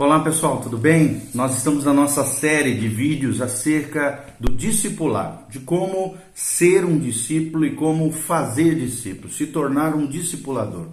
Olá pessoal, tudo bem? Nós estamos na nossa série de vídeos acerca do discipulado, de como ser um discípulo e como fazer discípulo, se tornar um discipulador.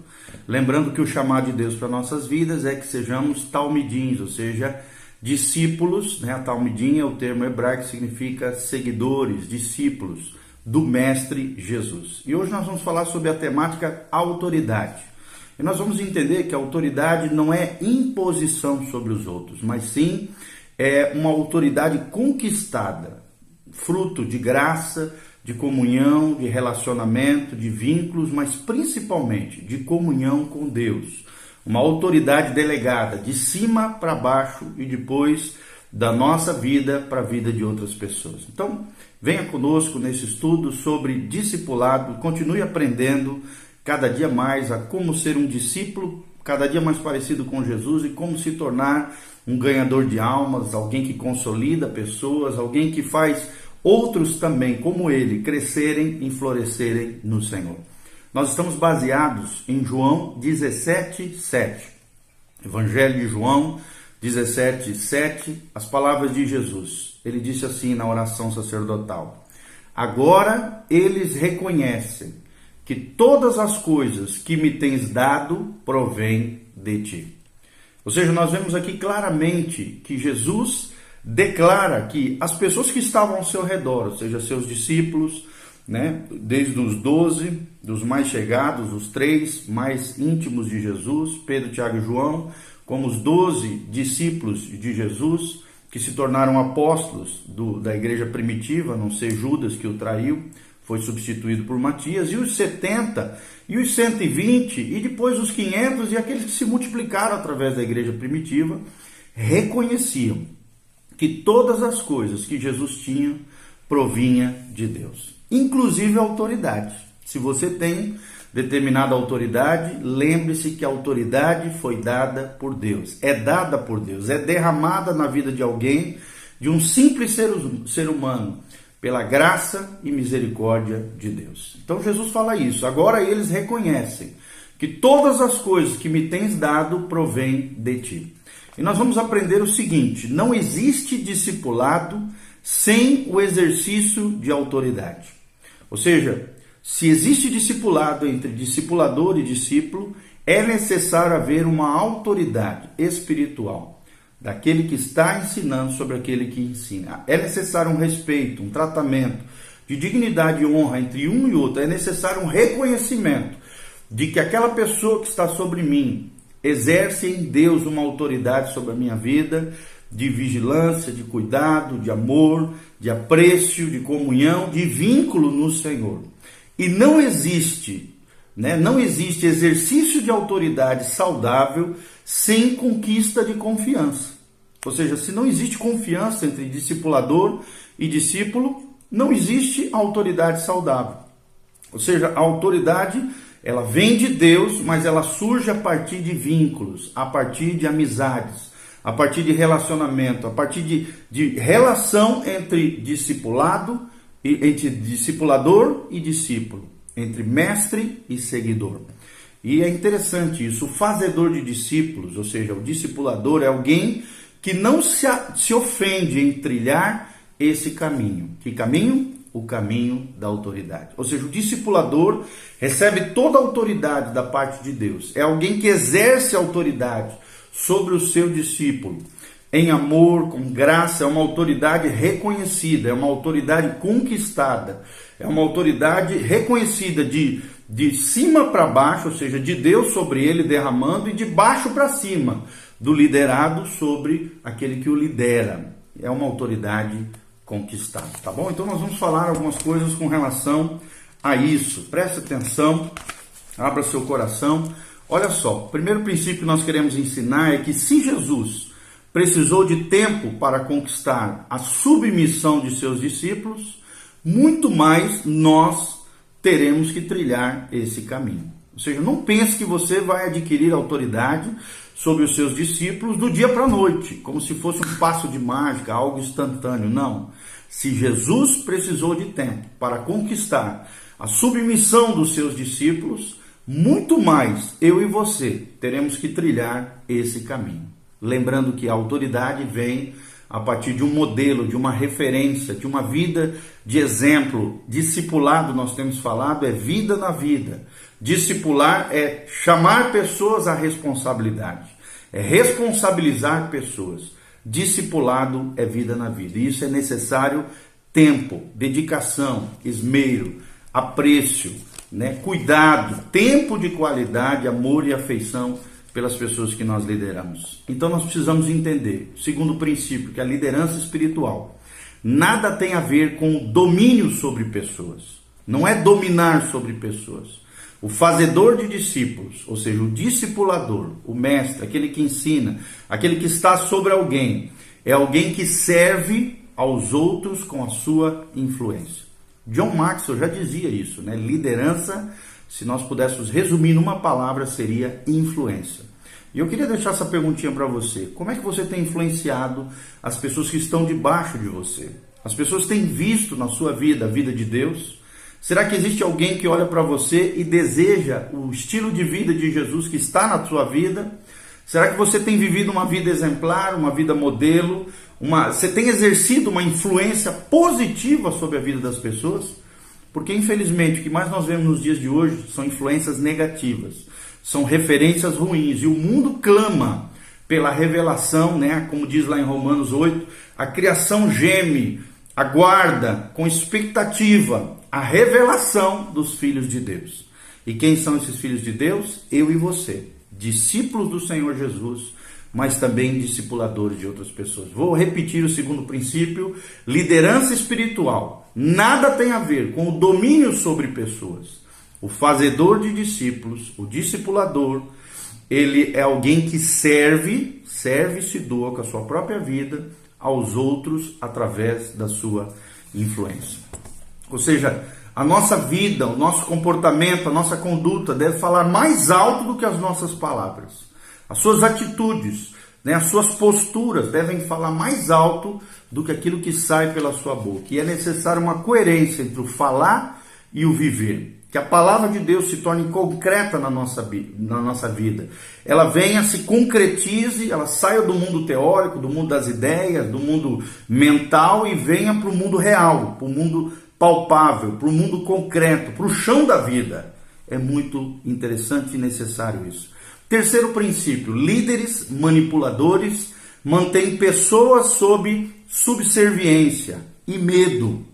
Lembrando que o chamado de Deus para nossas vidas é que sejamos talmidins, ou seja, discípulos, né? A talmidim é o termo hebraico que significa seguidores, discípulos do Mestre Jesus. E hoje nós vamos falar sobre a temática autoridade. E nós vamos entender que a autoridade não é imposição sobre os outros, mas sim é uma autoridade conquistada, fruto de graça, de comunhão, de relacionamento, de vínculos, mas principalmente de comunhão com Deus. Uma autoridade delegada de cima para baixo e depois da nossa vida para a vida de outras pessoas. Então, venha conosco nesse estudo sobre discipulado, continue aprendendo cada dia mais a como ser um discípulo, cada dia mais parecido com Jesus e como se tornar um ganhador de almas, alguém que consolida pessoas, alguém que faz outros também, como ele, crescerem e florescerem no Senhor. Nós estamos baseados em João 17:7. Evangelho de João 17:7, as palavras de Jesus. Ele disse assim na oração sacerdotal: agora eles reconhecem que todas as coisas que me tens dado provém de ti. Ou seja, nós vemos aqui claramente que Jesus declara que as pessoas que estavam ao seu redor, ou seja, seus discípulos, né, desde os 12, dos mais chegados, os 3 mais íntimos de Jesus, Pedro, Tiago e João, como os 12 discípulos de Jesus, que se tornaram apóstolos da igreja primitiva, a não ser Judas que o traiu, foi substituído por Matias, e os 70, e os 120, e depois os 500, e aqueles que se multiplicaram através da igreja primitiva, reconheciam que todas as coisas que Jesus tinha provinha de Deus, inclusive a autoridade. Se você tem determinada autoridade, lembre-se que a autoridade foi dada por Deus, é dada por Deus, é derramada na vida de alguém, de um simples ser humano, pela graça e misericórdia de Deus. Então Jesus fala isso. Agora eles reconhecem que todas as coisas que me tens dado provêm de ti. E nós vamos aprender o seguinte: não existe discipulado sem o exercício de autoridade. Ou seja, se existe discipulado entre discipulador e discípulo, é necessário haver uma autoridade espiritual daquele que está ensinando sobre aquele que ensina. É necessário um respeito, um tratamento de dignidade e honra entre um e outro. É necessário um reconhecimento de que aquela pessoa que está sobre mim exerce em Deus uma autoridade sobre a minha vida, de vigilância, de cuidado, de amor, de apreço, de comunhão, de vínculo no Senhor. E não existe exercício de autoridade saudável sem conquista de confiança. Ou seja, se não existe confiança entre discipulador e discípulo, não existe autoridade saudável. Ou seja, a autoridade, ela vem de Deus, mas ela surge a partir de vínculos, a partir de amizades, a partir de relacionamento, a partir de relação entre entre discipulador e discípulo, entre mestre e seguidor. E é interessante isso, o fazedor de discípulos, ou seja, o discipulador é alguém que não se ofende em trilhar esse caminho. Que caminho? O caminho da autoridade. Ou seja, o discipulador recebe toda a autoridade da parte de Deus. É alguém que exerce autoridade sobre o seu discípulo, em amor, com graça, é uma autoridade reconhecida, é uma autoridade conquistada, é uma autoridade reconhecida de cima para baixo, ou seja, de Deus sobre ele derramando, e de baixo para cima, do liderado sobre aquele que o lidera. É uma autoridade conquistada, tá bom? Então nós vamos falar algumas coisas com relação a isso. Preste atenção, abra seu coração. Olha só, o primeiro princípio que nós queremos ensinar é que se Jesus precisou de tempo para conquistar a submissão de seus discípulos, muito mais nós teremos que trilhar esse caminho. Ou seja, não pense que você vai adquirir autoridade sobre os seus discípulos do dia para a noite, como se fosse um passo de mágica, algo instantâneo. Não. Se Jesus precisou de tempo para conquistar a submissão dos seus discípulos, muito mais eu e você teremos que trilhar esse caminho. Lembrando que a autoridade vem a partir de um modelo, de uma referência, de uma vida de exemplo. Discipulado, nós temos falado, é vida na vida. Discipular é chamar pessoas à responsabilidade, é responsabilizar pessoas. Discipulado é vida na vida. E isso é necessário tempo, dedicação, esmero, apreço, cuidado, tempo de qualidade, amor e afeição pelas pessoas que nós lideramos. Então nós precisamos entender, segundo princípio, que a liderança espiritual nada tem a ver com o domínio sobre pessoas. Não é dominar sobre pessoas. O fazedor de discípulos, ou seja, o discipulador, o mestre, aquele que ensina, aquele que está sobre alguém, é alguém que serve aos outros com a sua influência. John Maxwell já dizia isso, Liderança, se nós pudéssemos resumir numa palavra, seria influência. E eu queria deixar essa perguntinha para você. Como é que você tem influenciado as pessoas que estão debaixo de você? As pessoas têm visto na sua vida a vida de Deus? Será que existe alguém que olha para você e deseja o estilo de vida de Jesus que está na sua vida? Será que você tem vivido uma vida exemplar, uma vida modelo? Você tem exercido uma influência positiva sobre a vida das pessoas? Porque, infelizmente, o que mais nós vemos nos dias de hoje são influências negativas, são referências ruins. E o mundo clama pela revelação, como diz lá em Romanos 8, a criação geme, aguarda com expectativa a revelação dos filhos de Deus. E quem são esses filhos de Deus? Eu e você, discípulos do Senhor Jesus, mas também discipuladores de outras pessoas. Vou repetir o segundo princípio: liderança espiritual nada tem a ver com o domínio sobre pessoas. O fazedor de discípulos, o discipulador, ele é alguém que serve e se doa com a sua própria vida aos outros através da sua influência. Ou seja, a nossa vida, o nosso comportamento, a nossa conduta deve falar mais alto do que as nossas palavras. As suas atitudes, as suas posturas devem falar mais alto do que aquilo que sai pela sua boca. E é necessário uma coerência entre o falar e o viver. Que a palavra de Deus se torne concreta na nossa vida. Ela venha, se concretize, ela saia do mundo teórico, do mundo das ideias, do mundo mental e venha para o mundo real, para o mundo palpável, para o mundo concreto, para o chão da vida. É muito interessante e necessário isso. Terceiro princípio: líderes manipuladores mantêm pessoas sob subserviência e medo,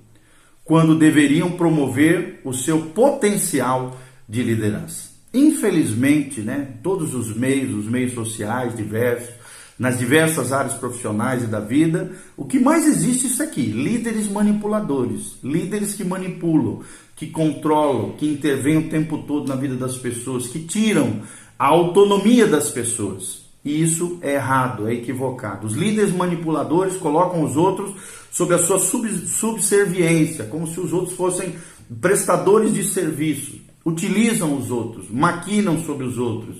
quando deveriam promover o seu potencial de liderança. Infelizmente, todos os meios sociais diversos, nas diversas áreas profissionais e da vida, o que mais existe é isso aqui: líderes manipuladores, líderes que manipulam, que controlam, que intervêm o tempo todo na vida das pessoas, que tiram a autonomia das pessoas. E isso é errado, é equivocado. Os líderes manipuladores colocam os outros sob a sua subserviência, como se os outros fossem prestadores de serviço. Utilizam os outros, maquinam sobre os outros,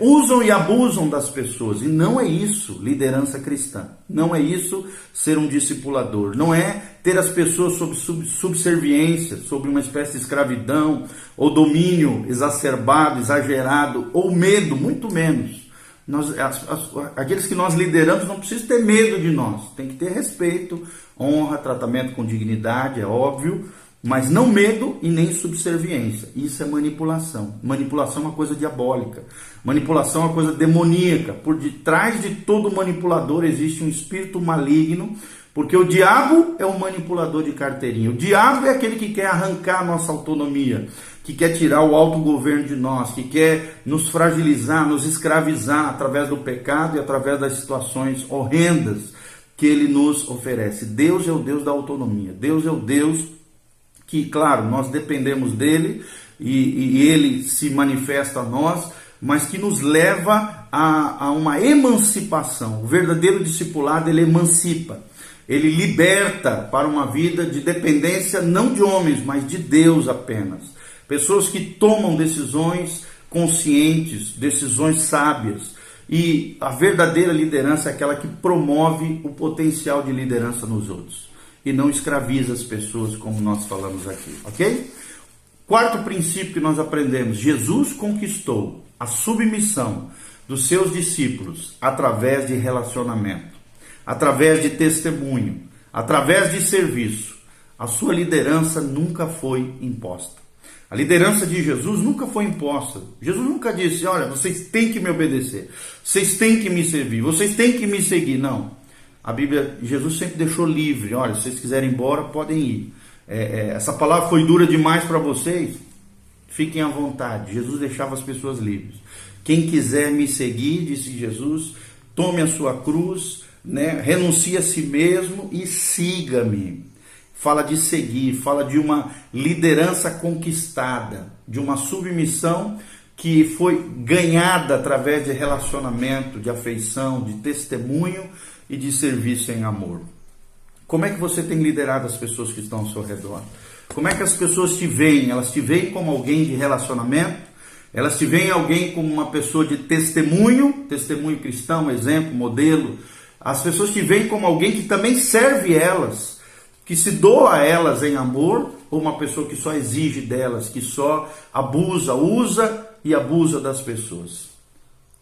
usam e abusam das pessoas. E não é isso liderança cristã. Não é isso ser um discipulador. Não é ter as pessoas sob subserviência, sob uma espécie de escravidão ou domínio exacerbado, exagerado, ou medo, muito menos. Aqueles que nós lideramos não precisam ter medo de nós. Tem que ter respeito, honra, tratamento com dignidade, é óbvio, mas não medo e nem subserviência. Isso é manipulação. Manipulação é uma coisa diabólica. Manipulação é uma coisa demoníaca. Por detrás de todo manipulador existe um espírito maligno, porque o diabo é o manipulador de carteirinha. O diabo é aquele que quer arrancar a nossa autonomia, que quer tirar o autogoverno de nós, que quer nos fragilizar, nos escravizar através do pecado e através das situações horrendas que ele nos oferece. Deus é o Deus da autonomia. Deus é o Deus que, claro, nós dependemos dele e ele se manifesta a nós, mas que nos leva a uma emancipação. O verdadeiro discipulado, ele emancipa, ele liberta para uma vida de dependência não de homens, mas de Deus apenas. Pessoas que tomam decisões conscientes, decisões sábias. E a verdadeira liderança é aquela que promove o potencial de liderança nos outros e não escraviza as pessoas, como nós falamos aqui, ok? Quarto princípio que nós aprendemos: Jesus conquistou a submissão dos seus discípulos através de relacionamento, através de testemunho, através de serviço. A sua liderança nunca foi imposta. A liderança de Jesus nunca foi imposta. Jesus nunca disse, olha, vocês têm que me obedecer, vocês têm que me servir, vocês têm que me seguir. Não. A Bíblia, Jesus sempre deixou livre. Olha, se vocês quiserem ir embora, podem ir. Essa palavra foi dura demais para vocês? Fiquem à vontade. Jesus deixava as pessoas livres. Quem quiser me seguir, disse Jesus, tome a sua cruz, renuncie a si mesmo e siga-me. Fala de seguir, fala de uma liderança conquistada, de uma submissão que foi ganhada através de relacionamento, de afeição, de testemunho e de serviço em amor. Como é que você tem liderado as pessoas que estão ao seu redor? Como é que as pessoas te veem? Elas te veem como alguém de relacionamento? Elas te veem alguém como uma pessoa de testemunho cristão, exemplo, modelo? As pessoas te veem como alguém que também serve elas, que se doa a elas em amor, ou uma pessoa que só exige delas, que só abusa, usa e abusa das pessoas?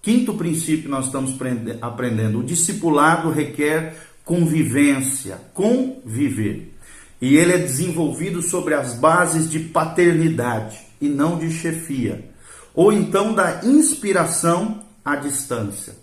Quinto princípio nós estamos aprendendo: o discipulado requer convivência, conviver. E ele é desenvolvido sobre as bases de paternidade e não de chefia, ou então da inspiração à distância.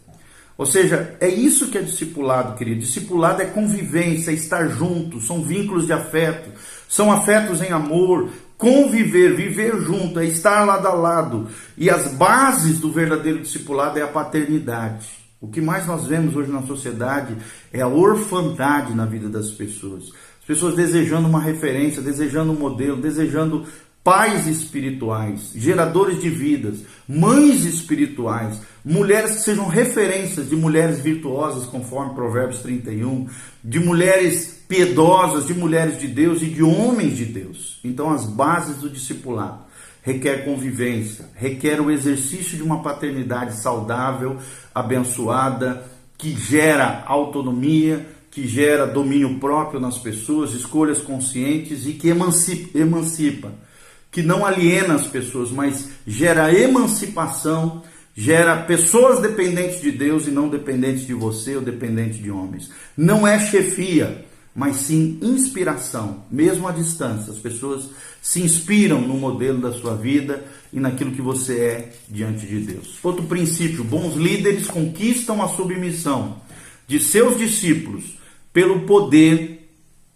Ou seja, é isso que é discipulado, querido. Discipulado é convivência, é estar junto, são vínculos de afeto, são afetos em amor, conviver, viver junto, é estar lado a lado. E as bases do verdadeiro discipulado é a paternidade. O que mais nós vemos hoje na sociedade é a orfandade na vida das pessoas. As pessoas desejando uma referência, desejando um modelo, desejando pais espirituais, geradores de vidas, mães espirituais, mulheres que sejam referências de mulheres virtuosas, conforme Provérbios 31, de mulheres piedosas, de mulheres de Deus e de homens de Deus. Então as bases do discipulado requer convivência, requer o exercício de uma paternidade saudável, abençoada, que gera autonomia, que gera domínio próprio nas pessoas, escolhas conscientes e que emancipa, que não aliena as pessoas, mas gera emancipação, gera pessoas dependentes de Deus e não dependentes de você ou dependentes de homens. Não é chefia, mas sim inspiração, mesmo à distância. As pessoas se inspiram no modelo da sua vida e naquilo que você é diante de Deus. Outro princípio: bons líderes conquistam a submissão de seus discípulos pelo poder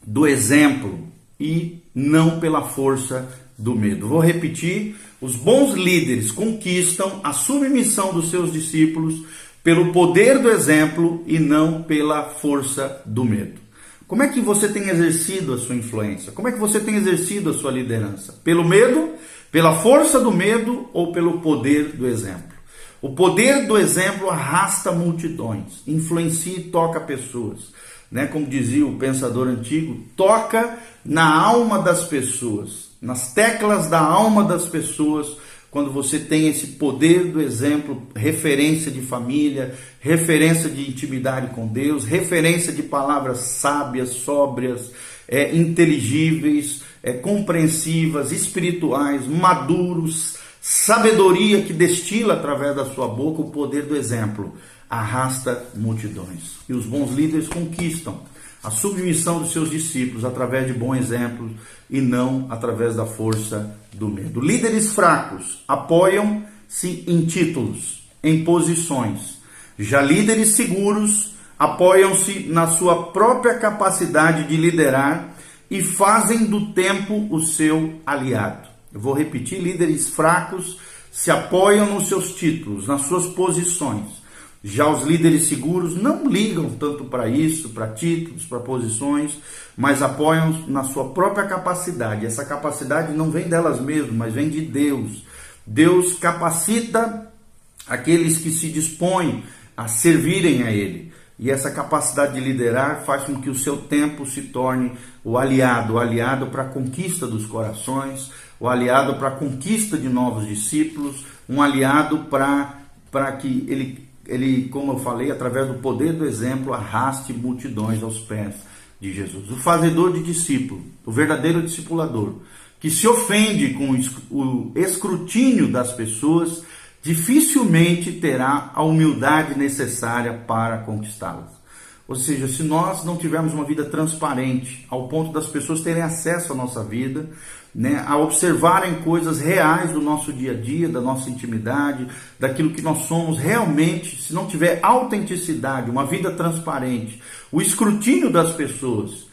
do exemplo e não pela força do medo. Vou repetir: os bons líderes conquistam a submissão dos seus discípulos pelo poder do exemplo e não pela força do medo. Como é que você tem exercido a sua influência? Como é que você tem exercido a sua liderança? Pelo medo, pela força do medo ou pelo poder do exemplo? O poder do exemplo arrasta multidões, influencia e toca pessoas. Como dizia o pensador antigo, toca na alma das pessoas, nas teclas da alma das pessoas, quando você tem esse poder do exemplo, referência de família, referência de intimidade com Deus, referência de palavras sábias, sóbrias, inteligíveis, compreensivas, espirituais, maduros, sabedoria que destila através da sua boca. O poder do exemplo arrasta multidões. E os bons líderes conquistam a submissão dos seus discípulos através de bons exemplos e não através da força do medo. Líderes fracos apoiam-se em títulos, em posições. Já líderes seguros apoiam-se na sua própria capacidade de liderar e fazem do tempo o seu aliado. Eu vou repetir: líderes fracos se apoiam nos seus títulos, nas suas posições. Já os líderes seguros não ligam tanto para isso, para títulos, para posições, mas apoiam na sua própria capacidade. Essa capacidade não vem delas mesmas, mas vem de Deus. Deus capacita aqueles que se dispõem a servirem a Ele. E essa capacidade de liderar faz com que o seu tempo se torne o aliado para a conquista dos corações, o aliado para a conquista de novos discípulos, um aliado para que ele, como eu falei, através do poder do exemplo, arraste multidões aos pés de Jesus. O fazedor de discípulo, o verdadeiro discipulador, que se ofende com o escrutínio das pessoas, dificilmente terá a humildade necessária para conquistá-las. Ou seja, se nós não tivermos uma vida transparente, ao ponto das pessoas terem acesso à nossa vida, né, a observarem coisas reais do nosso dia a dia, da nossa intimidade, daquilo que nós somos realmente, se não tiver autenticidade, uma vida transparente, o escrutínio das pessoas,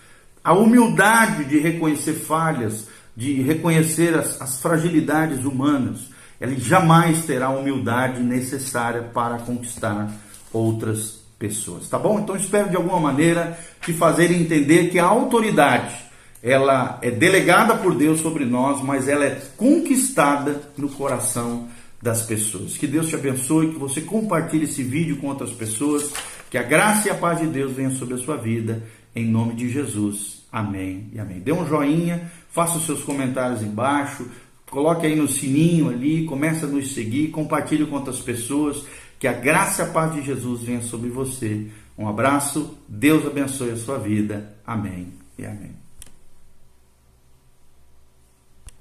a humildade de reconhecer falhas, de reconhecer as fragilidades humanas, ele jamais terá a humildade necessária para conquistar outras pessoas, tá bom? Então espero de alguma maneira te fazer entender que a autoridade, ela é delegada por Deus sobre nós, mas ela é conquistada no coração das pessoas. Que Deus te abençoe, que você compartilhe esse vídeo com outras pessoas, que a graça e a paz de Deus venham sobre a sua vida, em nome de Jesus. Amém e amém. Dê um joinha, faça os seus comentários embaixo, coloque aí no sininho ali, comece a nos seguir, compartilhe com outras pessoas, que a graça e a paz de Jesus venha sobre você. Um abraço, Deus abençoe a sua vida. Amém e amém.